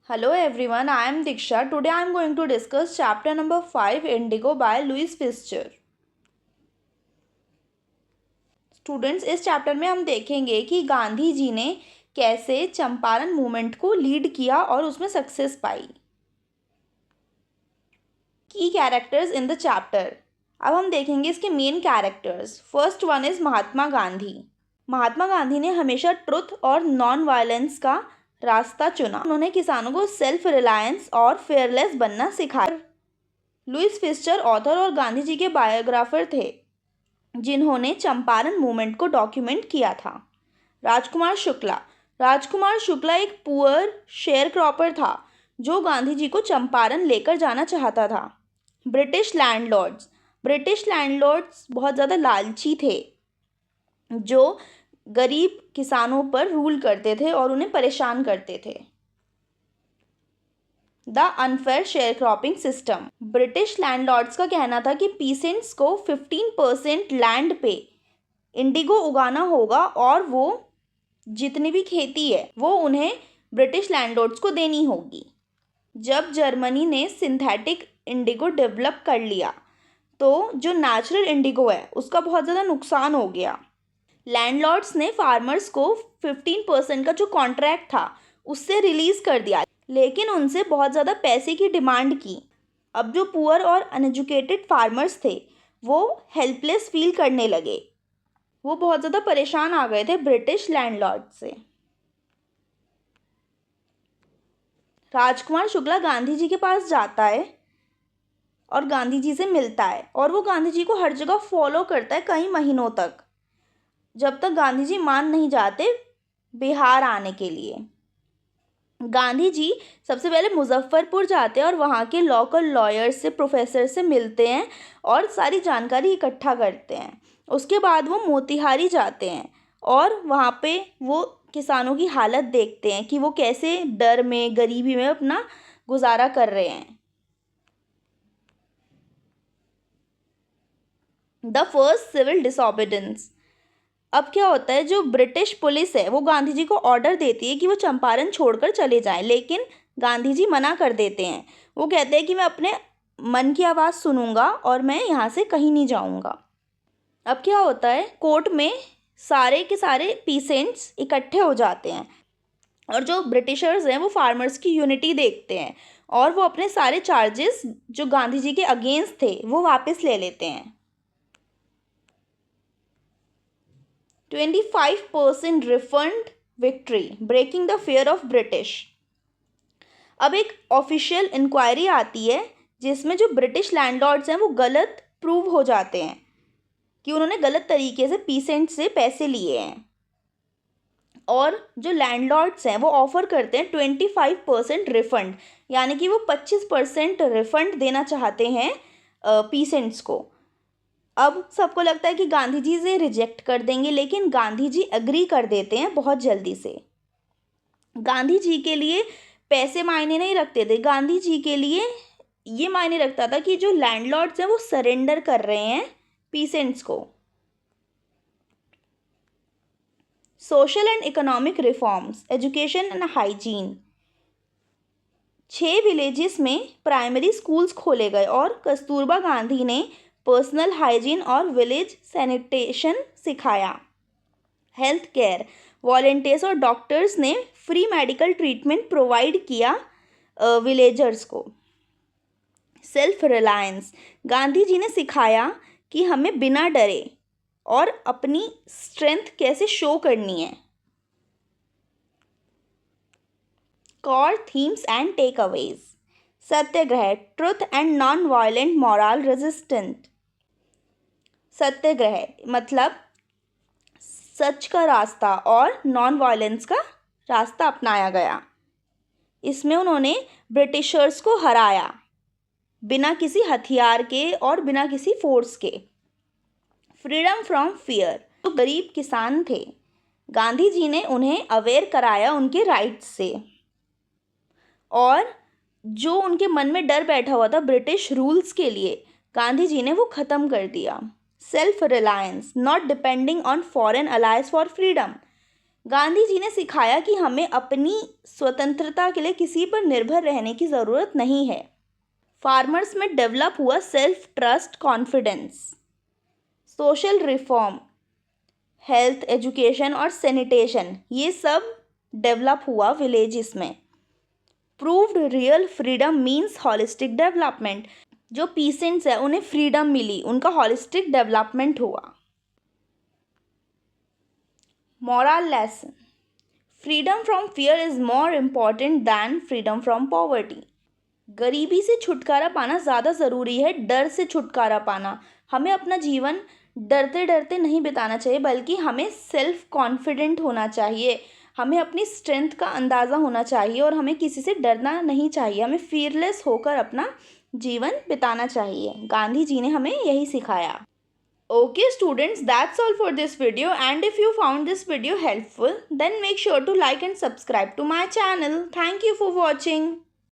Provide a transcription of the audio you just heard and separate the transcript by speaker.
Speaker 1: Hello everyone, I am Diksha. Today I am going to discuss chapter number 5 Indigo by Louis Pasteur. Students, इस chapter में हम देखेंगे कि गांधी जी ने कैसे चंपारण मूवमेंट को लीड किया और उसमें सक्सेस पाई. की कैरेक्टर्स इन द चैप्टर. अब हम देखेंगे इसके main characters. First one is Mahatma Gandhi. Mahatma Gandhi ने हमेशा ट्रुथ और नॉन वायलेंस का रास्ता चुना. उन्होंने किसानों को सेल्फ रिलायंस और फेयरलेस बनना सिखाया. लुइस पास्चर ऑथर और गांधी जी के बायोग्राफर थे जिन्होंने चंपारण मूवमेंट को डॉक्यूमेंट किया था. राजकुमार शुक्ला. राजकुमार शुक्ला एक पुअर शेयर क्रॉपर था जो गांधी जी को चंपारण लेकर जाना चाहता था. British landlords. ब्रिटिश लैंडलॉर्ड्स बहुत ज़्यादा लालची थे जो गरीब किसानों पर रूल करते थे और उन्हें परेशान करते थे. The unfair share cropping system. British landlords का कहना था कि पीसेंट्स को 15% लैंड पे इंडिगो उगाना होगा और वो जितनी भी खेती है वो उन्हें ब्रिटिश लैंडलॉर्ड्स को देनी होगी. जब जर्मनी ने सिंथेटिक इंडिगो डेवलप कर लिया तो जो नेचुरल इंडिगो है उसका बहुत ज़्यादा नुकसान हो गया. लैंडलॉर्ड्स ने फार्मर्स को 15% का जो कॉन्ट्रैक्ट था उससे रिलीज़ कर दिया, लेकिन उनसे बहुत ज़्यादा पैसे की डिमांड की. अब जो पुअर और अनएजुकेटेड फार्मर्स थे वो हेल्पलेस फील करने लगे. वो बहुत ज़्यादा परेशान आ गए थे ब्रिटिश लैंडलॉर्ड से. राजकुमार शुक्ला गांधी जी के पास जाता है और गांधी जी से मिलता है और वो गांधी जी को हर जगह फॉलो करता है कई महीनों तक, जब तक गांधी जी मान नहीं जाते बिहार आने के लिए. गांधी जी सबसे पहले मुजफ्फरपुर जाते हैं और वहाँ के लोकल लॉयर्स से, प्रोफेसर से मिलते हैं और सारी जानकारी इकट्ठा करते हैं. उसके बाद वो मोतिहारी जाते हैं और वहाँ पे वो किसानों की हालत देखते हैं कि वो कैसे डर में, गरीबी में अपना गुजारा कर रहे हैं. The first civil disobedience. अब क्या होता है, जो ब्रिटिश पुलिस है वो गांधी जी को ऑर्डर देती है कि वो चंपारण छोड़कर चले जाएं, लेकिन गांधी जी मना कर देते हैं. वो कहते हैं कि मैं अपने मन की आवाज़ सुनूंगा और मैं यहाँ से कहीं नहीं जाऊंगा. अब क्या होता है, कोर्ट में सारे के सारे पीसेंट्स इकट्ठे हो जाते हैं और जो ब्रिटिशर्स हैं वो फार्मर्स की यूनिटी देखते हैं और वो अपने सारे चार्जेस जो गांधी जी के अगेंस्ट थे वो वापस ले लेते हैं. 25% refund victory, breaking the fear of British. अब एक ऑफिशियल इंक्वायरी आती है जिसमें जो ब्रिटिश लैंडलॉर्ड्स हैं वो गलत प्रूव हो जाते हैं कि उन्होंने गलत तरीके से पीसेंट से पैसे लिए हैं और जो लैंडलॉर्ड्स हैं वो ऑफ़र करते हैं 25% रिफंड, यानी कि वो 25% रिफंड देना चाहते हैं पीसेंट्स को. अब सबको लगता है कि गांधी जी से रिजेक्ट कर देंगे, लेकिन गांधी जी एग्री कर देते हैं बहुत जल्दी से. गांधी जी के लिए पैसे मायने नहीं रखते थे. गांधी जी के लिए ये मायने रखता था कि जो लैंडलॉर्ड्स हैं वो सरेंडर कर रहे हैं पीसेंट्स को. Social and economic reforms, education and hygiene. 6 villages में प्राइमरी स्कूल्स खोले गए और कस्तूरबा गांधी ने पर्सनल हाइजीन और विलेज सैनिटेशन सिखाया. हेल्थ केयर, वॉलंटियर्स और डॉक्टर्स ने फ्री मेडिकल ट्रीटमेंट प्रोवाइड किया विलेजर्स को. सेल्फ रिलायंस, गांधी जी ने सिखाया कि हमें बिना डरे और अपनी स्ट्रेंथ कैसे शो करनी है. Core themes and takeaways. Satyagraha, truth and non violent moral resistant. Satyagraha मतलब सच का रास्ता और नॉन वायलेंस का रास्ता अपनाया गया. इसमें उन्होंने ब्रिटिशर्स को हराया बिना किसी हथियार के और बिना किसी फोर्स के. फ्रीडम फ्रॉम फियर, जो गरीब किसान थे गांधी जी ने उन्हें अवेयर कराया उनके राइट्स से और जो उनके मन में डर बैठा हुआ था ब्रिटिश रूल्स के लिए गांधी जी ने वो ख़त्म कर दिया. Self reliance, not depending on foreign allies for freedom. Gandhi ji ने सिखाया कि हमें अपनी स्वतंत्रता के लिए किसी पर निर्भर रहने की ज़रूरत नहीं है। फार्मर्स में डेवलप हुआ self trust, confidence. Social reform, health, education और सैनिटेशन, ये सब डेवलप हुआ विलेजेस में। Proved real freedom means holistic development, जो पीसेंट्स है उन्हें फ्रीडम मिली, उनका हॉलिस्टिक डेवलपमेंट हुआ। Moral lesson, freedom from fear is more important than freedom from poverty. गरीबी से छुटकारा पाना ज़्यादा ज़रूरी है डर से छुटकारा पाना। हमें अपना जीवन डरते डरते नहीं बिताना चाहिए, बल्कि हमें सेल्फ कॉन्फिडेंट होना चाहिए, हमें अपनी स्ट्रेंथ का अंदाज़ा होना चाहिए और हमें किसी से डरना नहीं चाहिए। हमें फियरलेस होकर अपना जीवन बिताना चाहिए। गांधी जी ने हमें यही सिखाया। Okay students, that's all for this video, and if you found this video helpful, then make sure to like and subscribe to my channel. Thank you for watching.